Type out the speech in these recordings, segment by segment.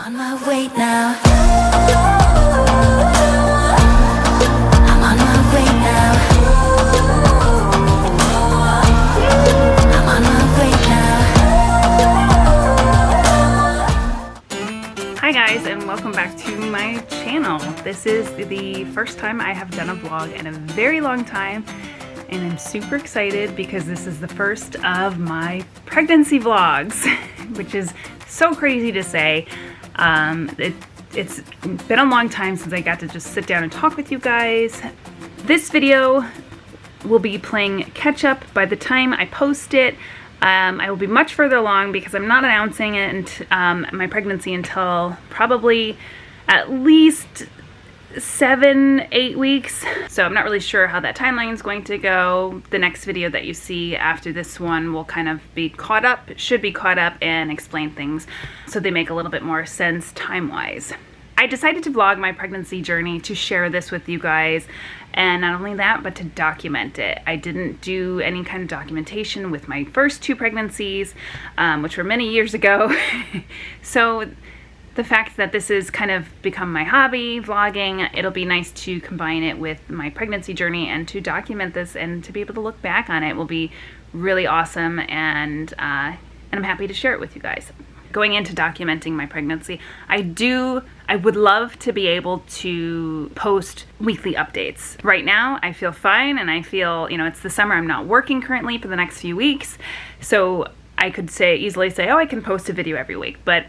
on my way now. I'm on my way now. I'm on my way now. Hi guys, and welcome back to my channel. This is the first time I have done a vlog in a very long time, and I'm super excited because this is the first of my pregnancy vlogs, which is so crazy to say. It's been a long time since I got to just sit down and talk with you guys. This video will be playing catch up by the time I post it. I will be much further along because I'm not announcing it my pregnancy until probably at least 7-8 weeks. So I'm not really sure how that timeline is going to go. The next video that you see after this one will kind of be caught up, should be caught up and explain things so they make a little bit more sense time-wise. I decided to vlog my pregnancy journey to share this with you guys, and not only that, but to document it. I didn't do any kind of documentation with my first two pregnancies, which were many years ago. So the fact that this has kind of become my hobby, vlogging, it'll be nice to combine it with my pregnancy journey and to document this and to be able to look back on it will be really awesome, and I'm happy to share it with you guys. Going into documenting my pregnancy, I would love to be able to post weekly updates. Right now, I feel fine, and I feel, it's the summer, I'm not working currently for the next few weeks, so I could easily say, oh, I can post a video every week, but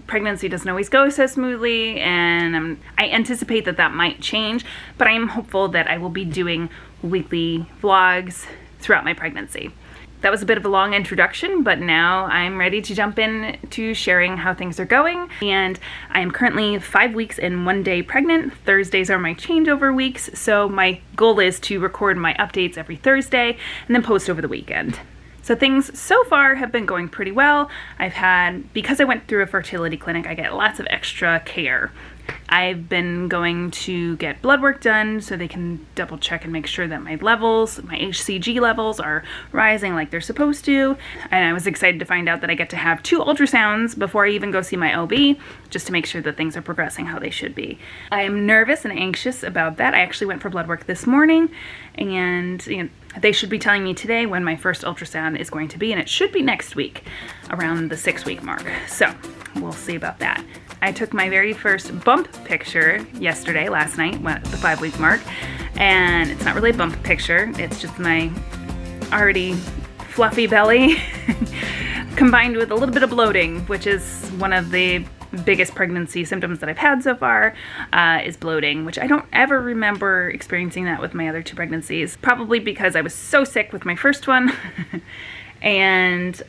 pregnancy doesn't always go so smoothly, and I anticipate that might change, but I am hopeful that I will be doing weekly vlogs throughout my pregnancy. That was a bit of a long introduction, but now I'm ready to jump in to sharing how things are going. And I am currently 5 weeks and 1 day pregnant. Thursdays are my changeover weeks, so my goal is to record my updates every Thursday and then post over the weekend. So things so far have been going pretty well. Because I went through a fertility clinic, I get lots of extra care. I've been going to get blood work done so they can double check and make sure that my HCG levels are rising like they're supposed to. And I was excited to find out that I get to have 2 ultrasounds before I even go see my OB, just to make sure that things are progressing how they should be. I am nervous and anxious about that. I actually went for blood work this morning, and they should be telling me today when my first ultrasound is going to be, and it should be next week, around the 6-week mark. So we'll see about that. I took my very first bump picture last night, at the 5-week mark, and it's not really a bump picture, it's just my already fluffy belly combined with a little bit of bloating, which is one of the biggest pregnancy symptoms that I've had so far, is bloating, which I don't ever remember experiencing that with my other 2 pregnancies, probably because I was so sick with my first one, and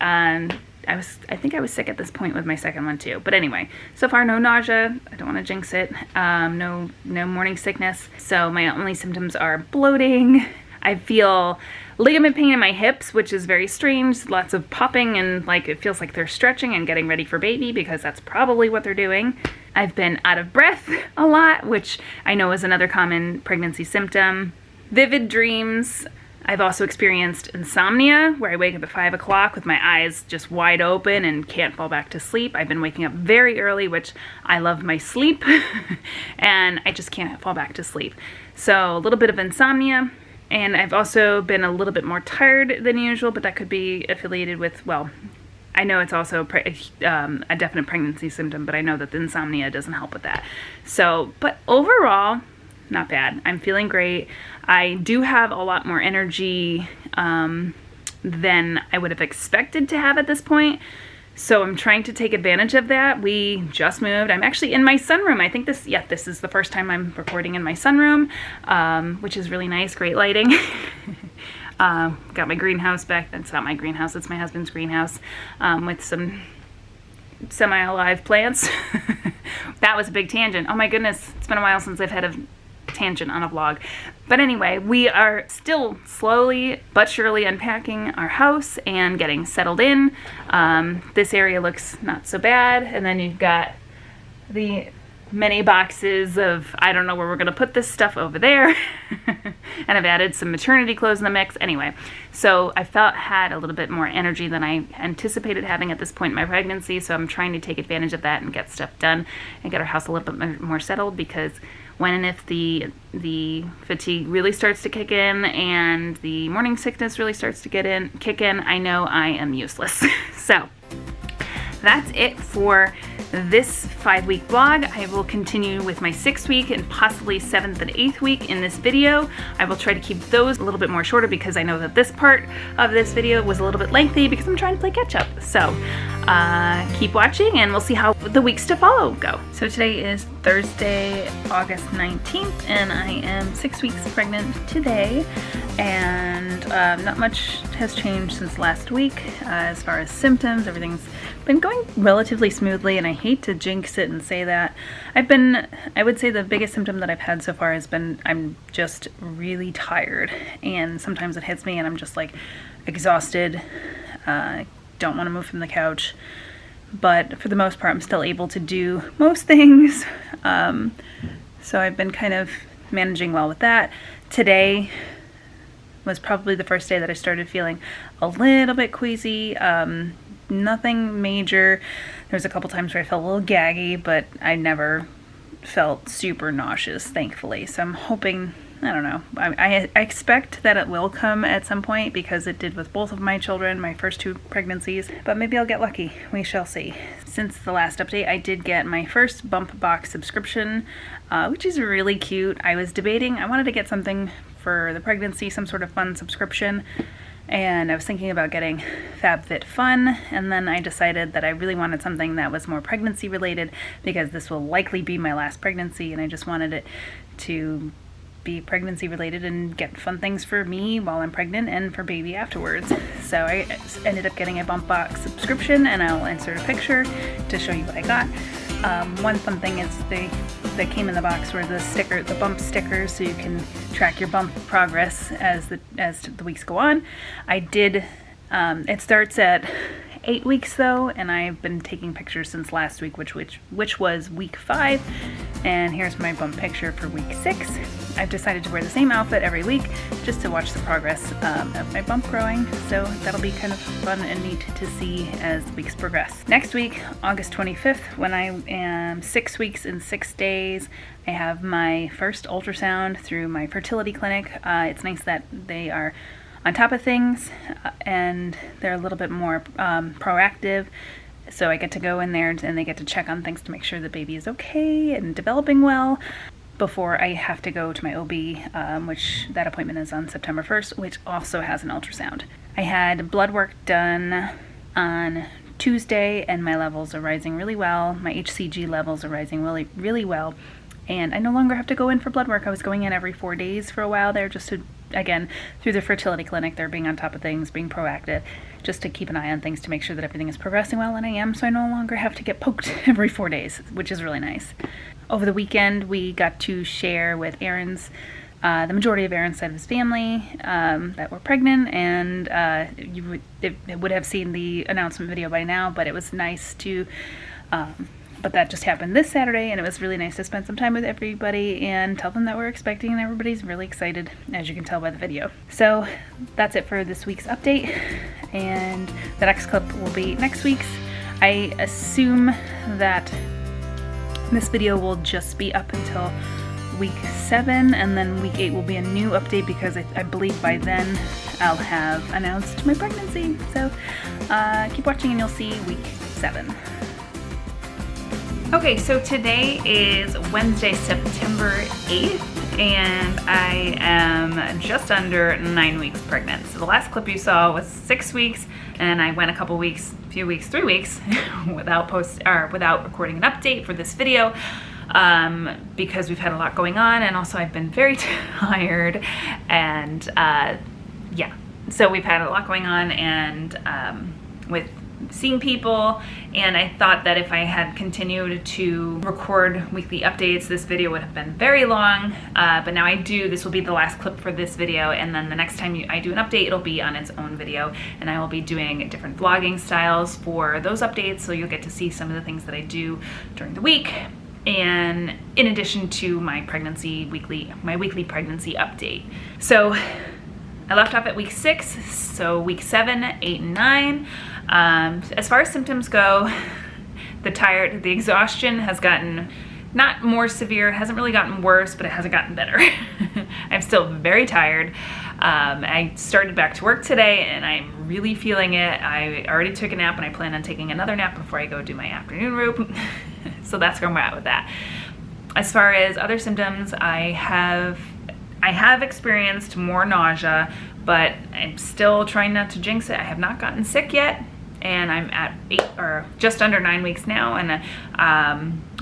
I think I was sick at this point with my second one too. But anyway, so far no nausea. I don't want to jinx it. No morning sickness. So my only symptoms are bloating. I feel ligament pain in my hips, which is very strange. Lots of popping, and it feels like they're stretching and getting ready for baby, because that's probably what they're doing. I've been out of breath a lot, which I know is another common pregnancy symptom. Vivid dreams. I've also experienced insomnia, where I wake up at 5 o'clock with my eyes just wide open and can't fall back to sleep. I've been waking up very early, which I love my sleep, and I just can't fall back to sleep. So a little bit of insomnia, and I've also been a little bit more tired than usual, but that could be affiliated with, well, I know it's also a definite pregnancy symptom, but I know that the insomnia doesn't help with that. So, but overall, not bad. I'm feeling great. I do have a lot more energy than I would have expected to have at this point. So I'm trying to take advantage of that. We just moved. I'm actually in my sunroom. I think this is the first time I'm recording in my sunroom, which is really nice. Great lighting. Got my greenhouse back. That's not my greenhouse. It's my husband's greenhouse, with some semi-alive plants. That was a big tangent. Oh my goodness. It's been a while since I've had a tangent on a vlog. But anyway, we are still slowly but surely unpacking our house and getting settled in. This area looks not so bad, and then you've got the many boxes of, I don't know where we're gonna put this stuff over there. And I've added some maternity clothes in the mix. Anyway, so I had a little bit more energy than I anticipated having at this point in my pregnancy. So I'm trying to take advantage of that and get stuff done and get our house a little bit more settled, because when and if the fatigue really starts to kick in and the morning sickness really starts to kick in, I know I am useless. So that's it for this 5-week vlog. I will continue with my 6th week and possibly 7th and 8th week in this video. I will try to keep those a little bit more shorter, because I know that this part of this video was a little bit lengthy because I'm trying to play catch up. So keep watching and we'll see how the weeks to follow go. So today is Thursday, August 19th, and I am 6 weeks pregnant today. And not much has changed since last week as far as symptoms. Everything's been going relatively smoothly, and I hate to jinx it and say that. I would say the biggest symptom that I've had so far has been I'm just really tired, and sometimes it hits me and I'm just like exhausted, don't want to move from the couch, but for the most part I'm still able to do most things. So I've been kind of managing well with that. Today was probably the first day that I started feeling a little bit queasy. Nothing major. There was a couple times where I felt a little gaggy, but I never felt super nauseous, thankfully. So I'm hoping, I don't know, I expect that it will come at some point, because it did with both of my children, my first 2 pregnancies, but maybe I'll get lucky. We shall see. Since the last update, I did get my first bump box subscription, which is really cute. I was debating, I wanted to get something for the pregnancy, some sort of fun subscription, and I was thinking about getting FabFitFun, and then I decided that I really wanted something that was more pregnancy related, because this will likely be my last pregnancy, and I just wanted it to be pregnancy related and get fun things for me while I'm pregnant and for baby afterwards. So I ended up getting a bump box subscription, and I'll insert a picture to show you what I got. One fun thing is they came in the box were the bump stickers, so you can track your bump progress as the weeks go on. I did. It starts at 8 weeks though, and I've been taking pictures since last week, which was week 5. And here's my bump picture for week 6. I've decided to wear the same outfit every week just to watch the progress of my bump growing, so that'll be kind of fun and neat to see as the weeks progress. Next week, August 25th, when I am 6 weeks and 6 days, I have my first ultrasound through my fertility clinic. It's nice that they are on top of things and they're a little bit more proactive. So I get to go in there and they get to check on things to make sure the baby is okay and developing well before I have to go to my OB, which that appointment is on September 1st, which also has an ultrasound. I had blood work done on Tuesday, and my levels are rising really well. My HCG levels are rising really, really well. And I no longer have to go in for blood work. I was going in every 4 days for a while there, just to, again, through the fertility clinic, they're being on top of things, being proactive, just to keep an eye on things to make sure that everything is progressing well, and I am, so I no longer have to get poked every 4 days, which is really nice. Over the weekend, we got to share with Aaron's, the majority of Aaron's side of his family that were pregnant, and you would have seen the announcement video by now, but it was nice to, but that just happened this Saturday, and it was really nice to spend some time with everybody and tell them that we're expecting, and everybody's really excited, as you can tell by the video. So that's it for this week's update, and the next clip will be next week's. I assume that this video will just be up until week 7, and then week 8 will be a new update, because I believe by then I'll have announced my pregnancy. So keep watching and you'll see week 7. Okay, so today is Wednesday, September 8th, and I am just under 9 weeks pregnant. So the last clip you saw was 6 weeks, and I went a few weeks, 3 weeks without recording an update for this video, because we've had a lot going on, and also I've been very tired, and yeah, so we've had a lot going on, and with seeing people, and I thought that if I had continued to record weekly updates, this video would have been very long, but now this will be the last clip for this video, and then the next time I do an update, it'll be on its own video, and I will be doing different vlogging styles for those updates, so you'll get to see some of the things that I do during the week. and in addition to my weekly pregnancy update. So I left off at week 6, so week 7, 8, and 9. As far as symptoms go, the exhaustion has gotten not more severe, hasn't really gotten worse, but it hasn't gotten better. I'm still very tired. I started back to work today and I'm really feeling it. I already took a nap and I plan on taking another nap before I go do my afternoon route. So that's where I'm at with that. As far as other symptoms, I have experienced more nausea, but I'm still trying not to jinx it. I have not gotten sick yet, and I'm at 8 or just under 9 weeks now. And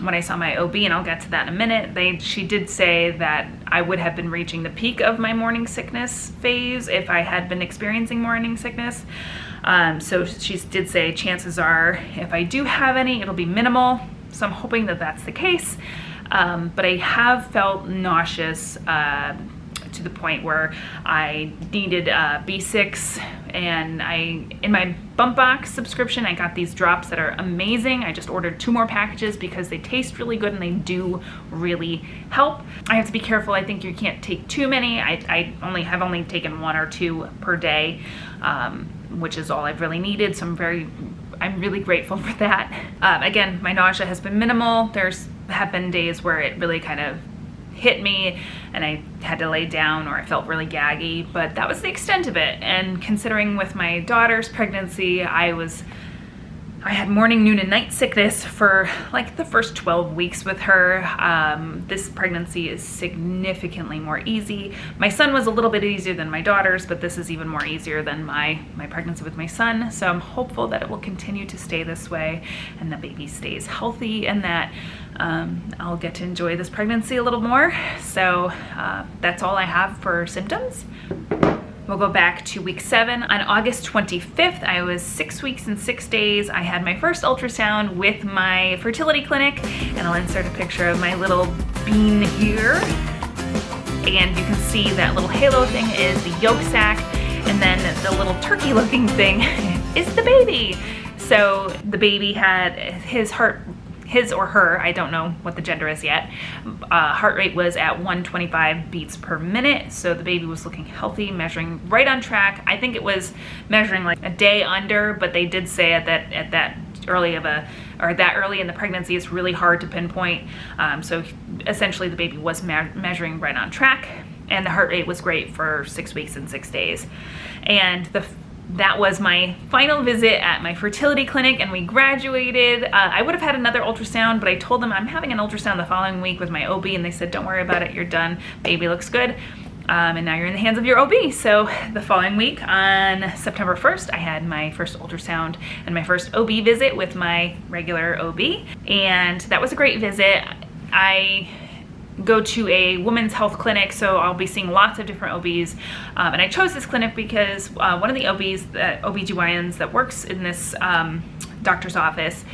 when I saw my OB, and I'll get to that in a minute, she did say that I would have been reaching the peak of my morning sickness phase if I had been experiencing morning sickness. So she did say chances are if I do have any, it'll be minimal. So I'm hoping that that's the case. But I have felt nauseous to the point where I needed B6, and in my bump box subscription, I got these drops that are amazing. I just ordered 2 more packages because they taste really good and they do really help. I have to be careful. I think you can't take too many. I've only taken 1 or 2 per day, which is all I've really needed. So I'm really grateful for that. Again, my nausea has been minimal. Have been days where it really kind of hit me and I had to lay down or I felt really gaggy, but that was the extent of it. And considering with my daughter's pregnancy, I had morning, noon, and night sickness for like the first 12 weeks with her. This pregnancy is significantly more easy. My son was a little bit easier than my daughter's, but this is even more easier than my pregnancy with my son. So I'm hopeful that it will continue to stay this way and the baby stays healthy and that I'll get to enjoy this pregnancy a little more. So that's all I have for symptoms. We'll go back to week 7. On August 25th, I was 6 weeks and 6 days. I had my first ultrasound with my fertility clinic, and I'll insert a picture of my little bean here. And you can see that little halo thing is the yolk sac, and then the little turkey looking thing is the baby. So the baby had his or her, I don't know what the gender is yet, heart rate was at 125 beats per minute. So the baby was looking healthy, measuring right on track. I think it was measuring like a day under, but they did say at that early in the pregnancy, it's really hard to pinpoint. So essentially the baby was measuring right on track, and the heart rate was great for 6 weeks and 6 days. And that was my final visit at my fertility clinic, and we graduated. I would have had another ultrasound, but I told them I'm having an ultrasound the following week with my OB, and they said, don't worry about it, you're done. Baby looks good. And now you're in the hands of your OB. So the following week on September 1st, I had my first ultrasound and my first OB visit with my regular OB. And that was a great visit. I go to a women's health clinic, so I'll be seeing lots of different OBs. And I chose this clinic because one of the OBGYNs that works in this doctor's office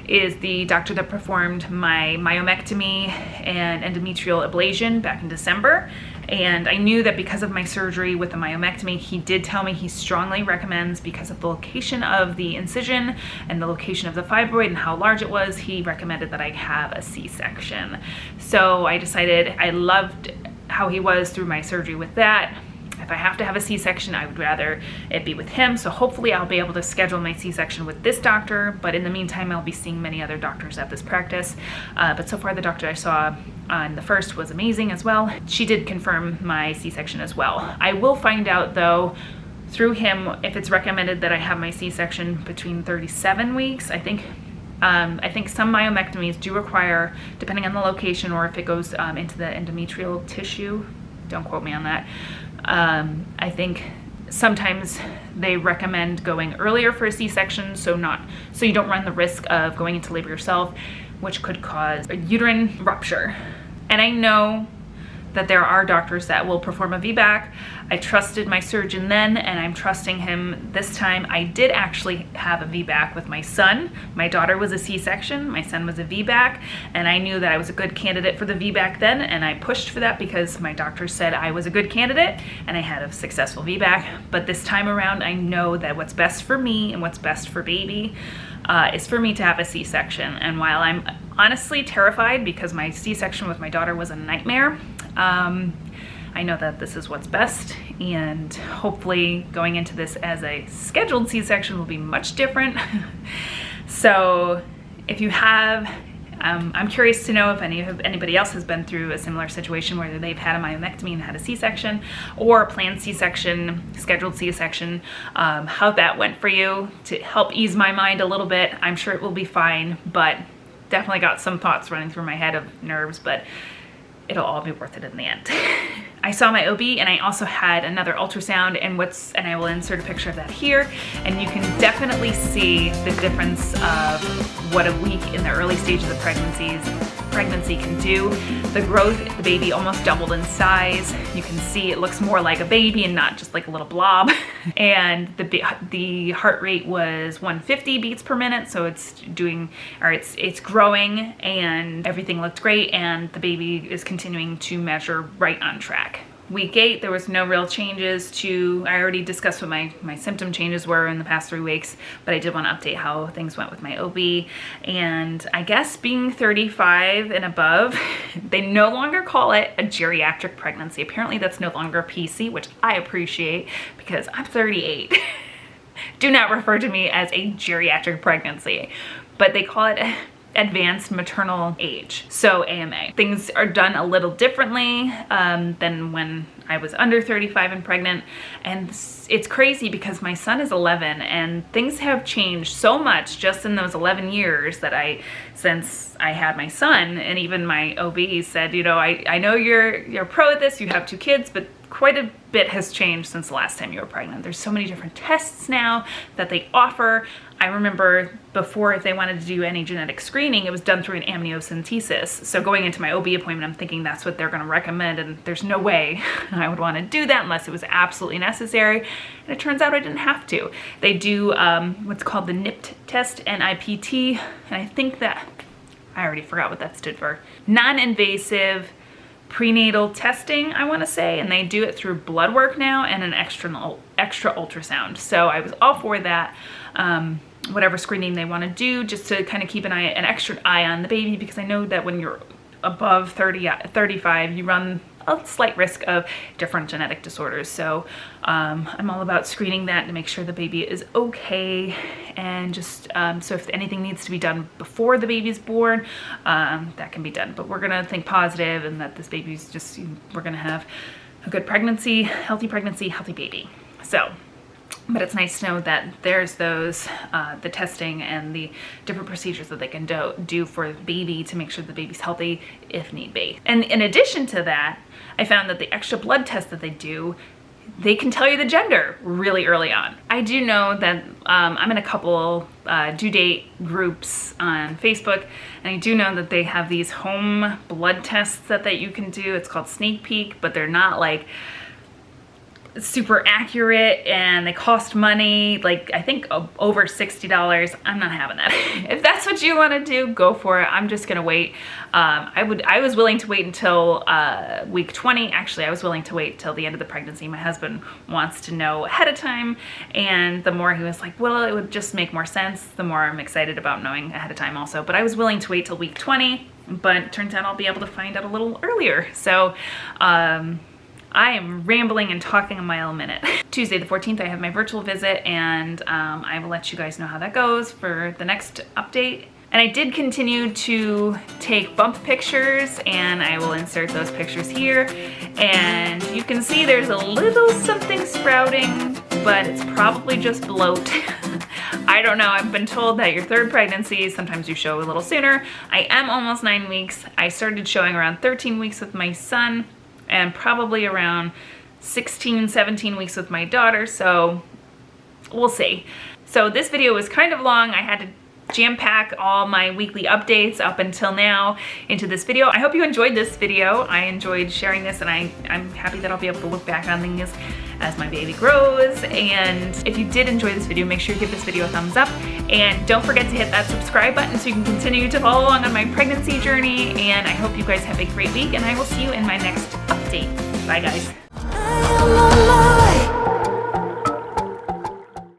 is the doctor that performed my myomectomy and endometrial ablation back in December. And I knew that because of my surgery with the myomectomy, he did tell me he strongly recommends, because of the location of the incision and the location of the fibroid and how large it was, he recommended that I have a C-section. So I decided I loved how he was through my surgery with that. If I have to have a C-section, I would rather it be with him. So hopefully I'll be able to schedule my C-section with this doctor. But in the meantime, I'll be seeing many other doctors at this practice. But so far, the doctor I saw on the first was amazing as well. She did confirm my C-section as well. I will find out though through him if it's recommended that I have my C-section between 37 weeks. I think some myomectomies do require, depending on the location or if it goes into the endometrial tissue. Don't quote me on that. I think sometimes they recommend going earlier for a C-section, so you don't run the risk of going into labor yourself, which could cause a uterine rupture. And I know that there are doctors that will perform a VBAC. I trusted my surgeon then, and I'm trusting him this time. I did actually have a VBAC with my son. My daughter was a C-section, my son was a VBAC, and I knew that I was a good candidate for the VBAC then, and I pushed for that because my doctor said I was a good candidate, and I had a successful VBAC. But this time around, I know that what's best for me and what's best for baby is for me to have a C-section. And while I'm honestly terrified because my C-section with my daughter was a nightmare, I know that this is what's best, and hopefully going into this as a scheduled C-section will be much different. So if you have, I'm curious to know if anybody else has been through a similar situation where they've had a myomectomy and had a C-section, or a planned C-section, scheduled C-section, how that went for you, to help ease my mind a little bit. I'm sure it will be fine, but definitely got some thoughts running through my head of nerves, but it'll all be worth it in the end. I saw my OB, and I also had another ultrasound, and I will insert a picture of that here, and you can definitely see the difference of what a week in the early stages of pregnancy can do. The growth, the baby almost doubled in size. You can see it looks more like a baby and not just like a little blob. And the heart rate was 150 beats per minute, so it's growing, and everything looked great, and the baby is continuing to measure right on track. Week 8, there was no real changes I already discussed what my symptom changes were in the past 3 weeks, but I did want to update how things went with my OB. And I guess being 35 and above, they no longer call it a geriatric pregnancy. Apparently that's no longer a PC, which I appreciate because I'm 38. Do not refer to me as a geriatric pregnancy, but they call it advanced maternal age, so AMA. Things are done a little differently than when I was under 35 and pregnant, and it's crazy because my son is 11 and things have changed so much just in those 11 years since I had my son. And even my OB said, you know, I know you're pro at this, you have 2 kids, but quite a bit has changed since the last time you were pregnant. There's so many different tests now that they offer. I remember before, if they wanted to do any genetic screening, it was done through an amniocentesis. So going into my OB appointment, I'm thinking that's what they're going to recommend, and there's no way I would want to do that unless it was absolutely necessary. And it turns out I didn't have to. They do what's called the Nipt Test, NIPT, and I think that, I already forgot what that stood for. Non-invasive prenatal testing, I want to say, and they do it through blood work now and an extra ultrasound. So I was all for that. Whatever screening they want to do, just to kind of keep an extra eye on the baby, because I know that when you're above 35, you run a slight risk of different genetic disorders. So I'm all about screening that to make sure the baby is okay, and just so if anything needs to be done before the baby's born, that can be done. But we're gonna think positive, and that this baby's just, we're gonna have a good pregnancy, healthy baby. So, but it's nice to know that there's those, the testing and the different procedures that they can do for the baby to make sure the baby's healthy if need be. And in addition to that, I found that the extra blood test that they do, they can tell you the gender really early on. I do know that I'm in a couple due date groups on Facebook, and I do know that they have these home blood tests that you can do. It's called Sneak Peek, but they're not like super accurate, and they cost money, like I think over $60. I'm not having that. If that's what you want to do, go for it. I'm just gonna wait. I was willing to wait until week 20. Actually, I was willing to wait till the end of the pregnancy. My husband wants to know ahead of time, and the more he was like, well, it would just make more sense, the more I'm excited about knowing ahead of time also. But I was willing to wait till week 20, but it turns out I'll be able to find out a little earlier. So I am rambling and talking a mile a minute. Tuesday the 14th, I have my virtual visit, and I will let you guys know how that goes for the next update. And I did continue to take bump pictures, and I will insert those pictures here. And you can see there's a little something sprouting, but it's probably just bloat. I don't know. I've been told that your 3rd pregnancy, sometimes you show a little sooner. I am almost 9 weeks. I started showing around 13 weeks with my son, and probably around 16, 17 weeks with my daughter, so we'll see. So this video was kind of long. I had to jam-pack all my weekly updates up until now into this video. I hope you enjoyed this video. I enjoyed sharing this, and I'm happy that I'll be able to look back on things as my baby grows. And if you did enjoy this video, make sure you give this video a thumbs up, and don't forget to hit that subscribe button so you can continue to follow along on my pregnancy journey. And I hope you guys have a great week, and I will see you in my next update. Bye guys. I am alive.